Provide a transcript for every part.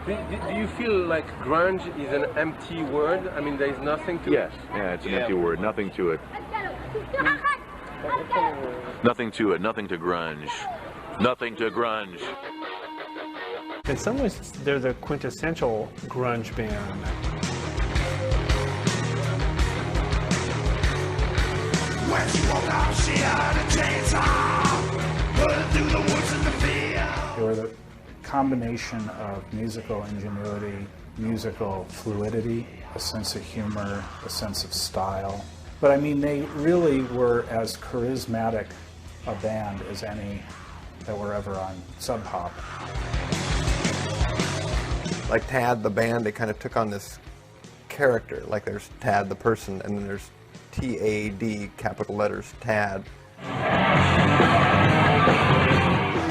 Do you feel like grunge is an empty word? I mean, there is nothing to it? Yes, yeah, it's an empty word, nothing to it. Nothing to it, nothing to grunge. Nothing to grunge. In some ways, they're the quintessential grunge band. When she woke up, she had a chainsaw, running through the woods in the field. They were the combination of musical ingenuity, musical fluidity, a sense of humor, a sense of style. But I mean, they really were as charismatic a band as any that were ever on Sub Pop. Like TAD, the band, they kind of took on this character. Like there's TAD, the person, and then there's TAD, capital letters, TAD.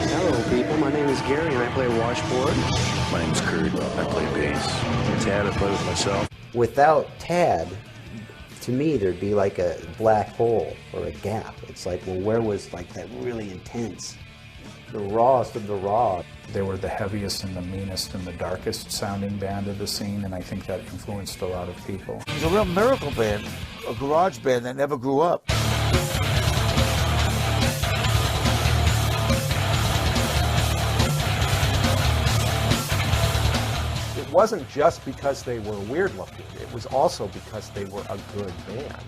Hello people, my name is Gary and I play washboard. My name is Kurt, I play bass. TAD, I play with myself. Without TAD, to me there'd be like a black hole or a gap. It's like, well, where was like that really intense, the rawest of the raw? They were the heaviest and the meanest and the darkest sounding band of the scene, and I think that influenced a lot of people. It was a real miracle band, a garage band that never grew up. It wasn't just because they were weird looking, it was also because they were a good band.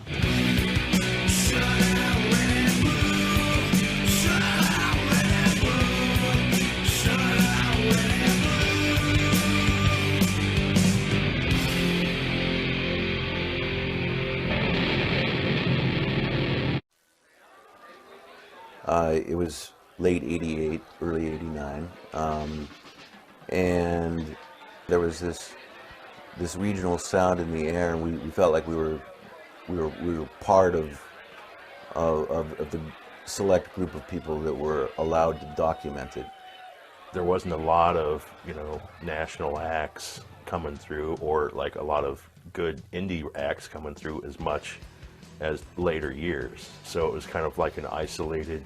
It was late '88, early '89, and there was this regional sound in the air, and we felt like we were part of the select group of people that were allowed to document it. There wasn't a lot of, national acts coming through, or like a lot of good indie acts coming through as much as later years. So it was kind of like an isolated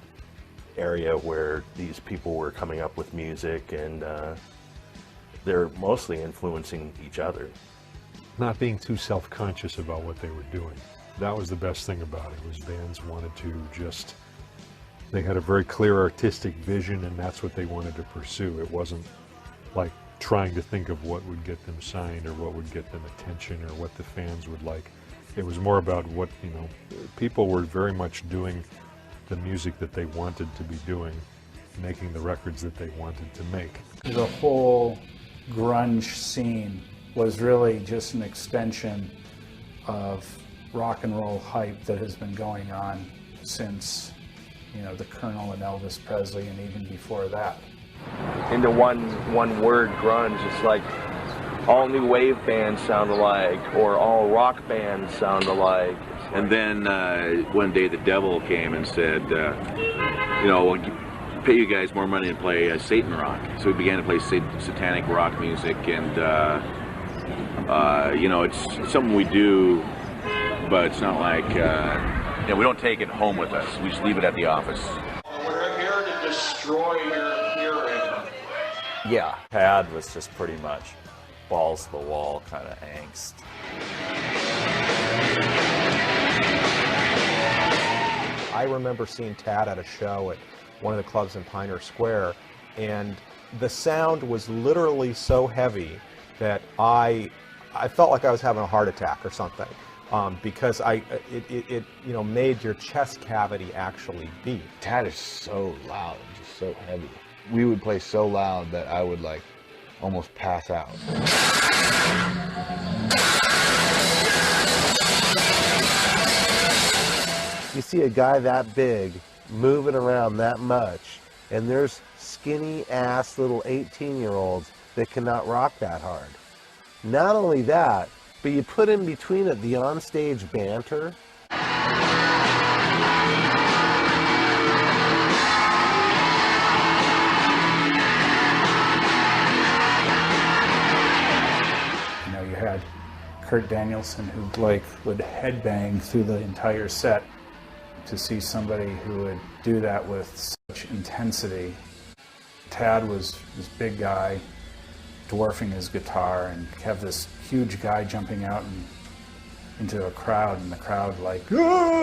area where these people were coming up with music, and they're mostly influencing each other. Not being too self-conscious about what they were doing. That was the best thing about it, was bands wanted to just, they had a very clear artistic vision, and that's what they wanted to pursue. It wasn't like trying to think of what would get them signed or what would get them attention or what the fans would like. It was more about what, people were very much doing the music that they wanted to be doing, making the records that they wanted to make. The whole grunge scene was really just an extension of rock and roll hype that has been going on since, the Colonel and Elvis Presley, and even before that. Into one word, grunge, it's like all new wave bands sound alike, or all rock bands sound alike. And then one day the devil came and said, we'll pay you guys more money to play Satan rock. So we began to play satanic rock music, and it's something we do, but it's not like, we don't take it home with us. We just leave it at the office. We're here to destroy your hearing. Yeah, TAD was just pretty much balls to the wall kind of angst. I remember seeing TAD at a show at one of the clubs in Pioneer Square, and the sound was literally so heavy that I felt like I was having a heart attack or something, because it made your chest cavity actually beat. TAD is so loud, just so heavy. We would play so loud that I would almost pass out. You see a guy that big moving around that much, and there's skinny ass little 18-year-olds that cannot rock that hard. Not only that, but you put in between it the onstage banter. You had Kurt Danielson, who would headbang through the entire set. To see somebody who would do that with such intensity. TAD was this big guy, dwarfing his guitar, and have this huge guy jumping out into a crowd, and the crowd like, "Ah!"